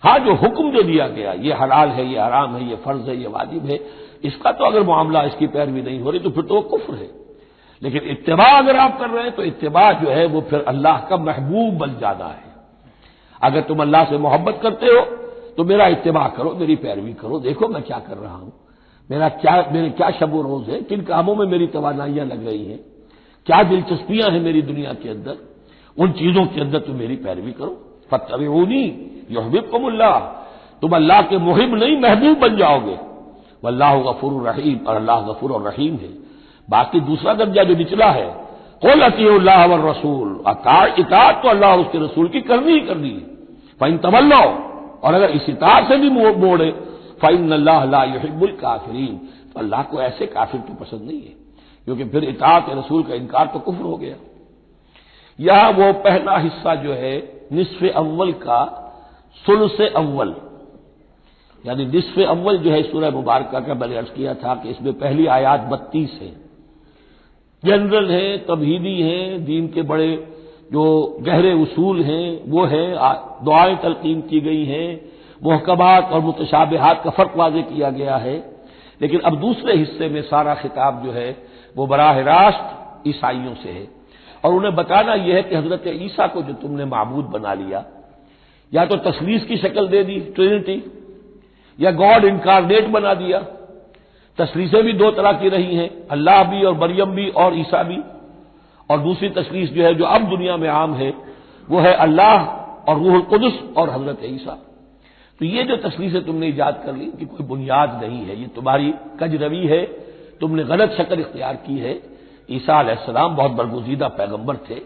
ہاں جو حکم جو دیا گیا یہ حلال ہے، یہ حرام ہے، یہ فرض ہے، یہ واجب ہے، اس کا تو اگر معاملہ اس کی پیروی نہیں ہو رہی تو پھر تو وہ کفر ہے۔ لیکن اتباع اگر آپ کر رہے ہیں تو اتباع جو ہے وہ پھر اللہ کا محبوب بن جانا ہے۔ اگر تم اللہ سے محبت کرتے ہو تو میرا اتباع کرو، میری پیروی کرو، دیکھو میں کیا کر رہا ہوں، میرے کیا شب و روز ہے، کن کاموں میں میری توانائیاں لگ رہی ہیں، کیا دلچسپیاں ہیں میری دنیا کے اندر، ان چیزوں کے اندر تم میری پیروی کرو۔ فاتبعونی یحببکم اللہ، تم اللہ کے محب نہیں محبوب بن جاؤ گے۔ واللہ غفور الرحیم، اور اللہ غفور الرحیم ہے۔ باقی دوسرا درجہ جو نچلا ہے، قل اطیعوا اللہ والرسول، اطاعت تو اللہ اور اس کے رسول کی کرنی ہی کرنی ہے۔ فإن تولوا، اور اگر اس اطاعت سے بھی موڑے، فإن اللہ لا يحب الکافرین، تو اللہ کو ایسے کافر تو پسند نہیں ہے، کیونکہ پھر اطاعت رسول کا انکار تو کفر ہو گیا۔ یہاں وہ پہلا حصہ جو ہے نصف اول کا ثلث اول، یعنی نصف اول جو ہے سورہ مبارکہ کا میں نے عرض کیا تھا کہ اس میں پہلی آیات 32 ہے، جنرل ہیں، تمہیدی ہیں، دین کے بڑے جو گہرے اصول ہیں وہ ہیں، دعائیں تلقین کی گئی ہیں، محکمات اور متشابہات کا فرق واضح کیا گیا ہے۔ لیکن اب دوسرے حصے میں سارا خطاب جو ہے وہ براہ راست عیسائیوں سے ہے، اور انہیں بتانا یہ ہے کہ حضرت عیسیٰ کو جو تم نے معبود بنا لیا، یا تو تثلیث کی شکل دے دی ٹرینٹی، یا گاڈ انکارنیٹ بنا دیا۔ تثلیثیں بھی دو طرح کی رہی ہیں، اللہ بھی اور مریم بھی اور عیسیٰ بھی، اور دوسری تثلیث جو ہے جو اب دنیا میں عام ہے وہ ہے اللہ اور روح القدس اور حضرت عیسیٰ۔ تو یہ جو تثلیثیں تم نے ایجاد کر لی کہ کوئی بنیاد نہیں ہے، یہ تمہاری کج روی ہے، تم نے غلط شکل اختیار کی ہے۔ عیسیٰ علیہ السلام بہت برگزیدہ پیغمبر تھے،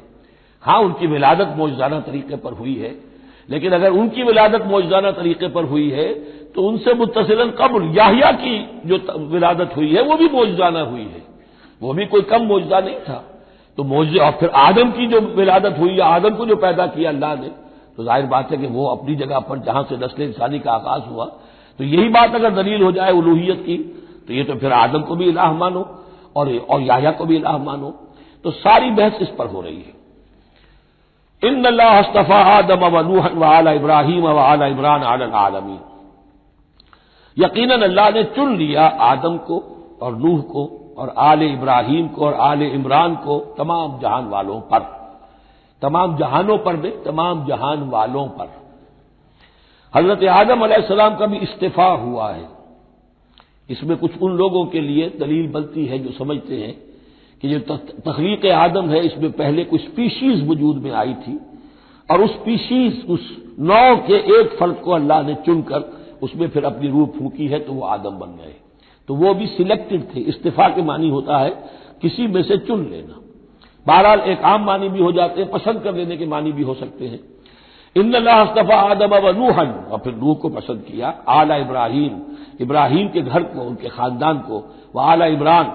ہاں ان کی ولادت معجزانہ طریقے پر ہوئی ہے، لیکن اگر ان کی ولادت معجزانہ طریقے پر ہوئی ہے تو ان سے متصلاً قبل یحییٰ کی جو ولادت ہوئی ہے وہ بھی معجزانہ ہوئی ہے، وہ بھی کوئی کم معجزہ نہیں تھا۔ تو معجزے، اور پھر آدم کی جو ولادت ہوئی ہے، آدم کو جو پیدا کیا اللہ نے، تو ظاہر بات ہے کہ وہ اپنی جگہ پر جہاں سے نسل انسانی کا آغاز ہوا، تو یہی بات اگر دلیل ہو جائے الوہیت کی تو یہ تو پھر آدم کو بھی الہ مانو اور یحییٰ کو بھی الہ مانو، تو ساری بحث اس پر ہو رہی ہے۔ ان اللہ اصطفیٰ آدم ونوحا وآل ابراہیم وآل عمران علی العالمین، یقیناً اللہ نے چن لیا آدم کو اور نوح کو اور آل ابراہیم کو اور آل عمران کو تمام جہان والوں پر، تمام جہانوں پر بھی، تمام جہان والوں پر۔ حضرت آدم علیہ السلام کا بھی استفاء ہوا ہے۔ اس میں کچھ ان لوگوں کے لیے دلیل بنتی ہے جو سمجھتے ہیں کہ جو تخلیق آدم ہے اس میں پہلے کوئی سپیشیز وجود میں آئی تھی، اور اس سپیشیز، اس نوع کے ایک فرد کو اللہ نے چن کر اس میں پھر اپنی روح پھونکی ہے تو وہ آدم بن گئے، تو وہ بھی سلیکٹڈ تھے۔ استفاء کے معنی ہوتا ہے کسی میں سے چن لینا، بہرحال ایک عام معنی بھی ہو جاتے ہیں، پسند کر لینے کے معنی بھی ہو سکتے ہیں۔ ان اللہ اصطفیٰ آدم ونوحا، اور پھر نوح کو پسند کیا، آل ابراہیم، ابراہیم کے گھر کو، ان کے خاندان کو، وآل عمران،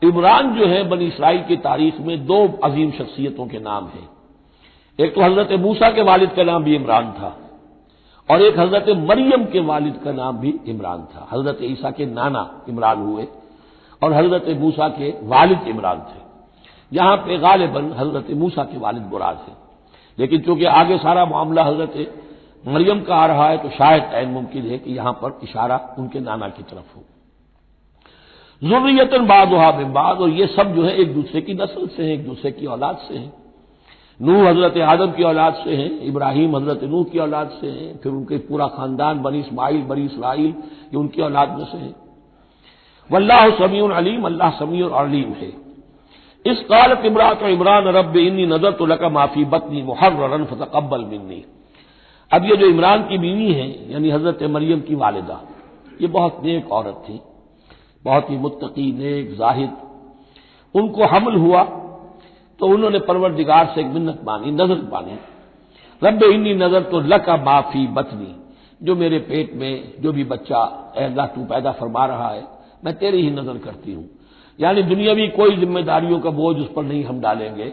عمران جو ہے بنی اسرائیل کی تاریخ میں دو عظیم شخصیتوں کے نام ہیں، ایک تو حضرت موسیٰ کے والد کا نام بھی عمران تھا، اور ایک حضرت مریم کے والد کا نام بھی عمران تھا۔ حضرت عیسیٰ کے نانا عمران ہوئے اور حضرت موسیٰ کے والد عمران تھے۔ یہاں پہ غالباً حضرت موسیٰ کے والد مراد ہیں، لیکن چونکہ آگے سارا معاملہ حضرت مریم کا آ رہا ہے تو شاید عین ممکن ہے کہ یہاں پر اشارہ ان کے نانا کی طرف ہو۔ ذریۃ بعضھا من بعض، اور یہ سب جو ہے ایک دوسرے کی نسل سے ہیں، ایک دوسرے کی اولاد سے ہیں۔ نوح حضرت آدم کی اولاد سے ہیں، ابراہیم حضرت نوح کی اولاد سے ہیں، پھر ان کے پورا خاندان بنی اسماعیل بنی اسرائیل یہ ان کی اولاد میں سے ہیں۔ واللہ سمیع علیم، اللہ سمیع اور علیم ہے۔ اس قالت امرأۃ عمران رب انی نذرت لک ما فی بطنی محررا فتقبل منی۔ اب یہ جو عمران کی بیوی ہیں یعنی حضرت مریم کی والدہ، یہ بہت نیک عورت تھی، بہت ہی متقی، نیک، زاہد۔ ان کو حمل ہوا تو انہوں نے پروردگار سے ایک منت مانی، نظر مانی، رب انی نذرت لک ما فی بطنی، جو میرے پیٹ میں جو بھی بچہ اے اللہ تو پیدا فرما رہا ہے میں تیری ہی نظر کرتی ہوں، یعنی دنیاوی کوئی ذمہ داریوں کا بوجھ اس پر نہیں ہم ڈالیں گے۔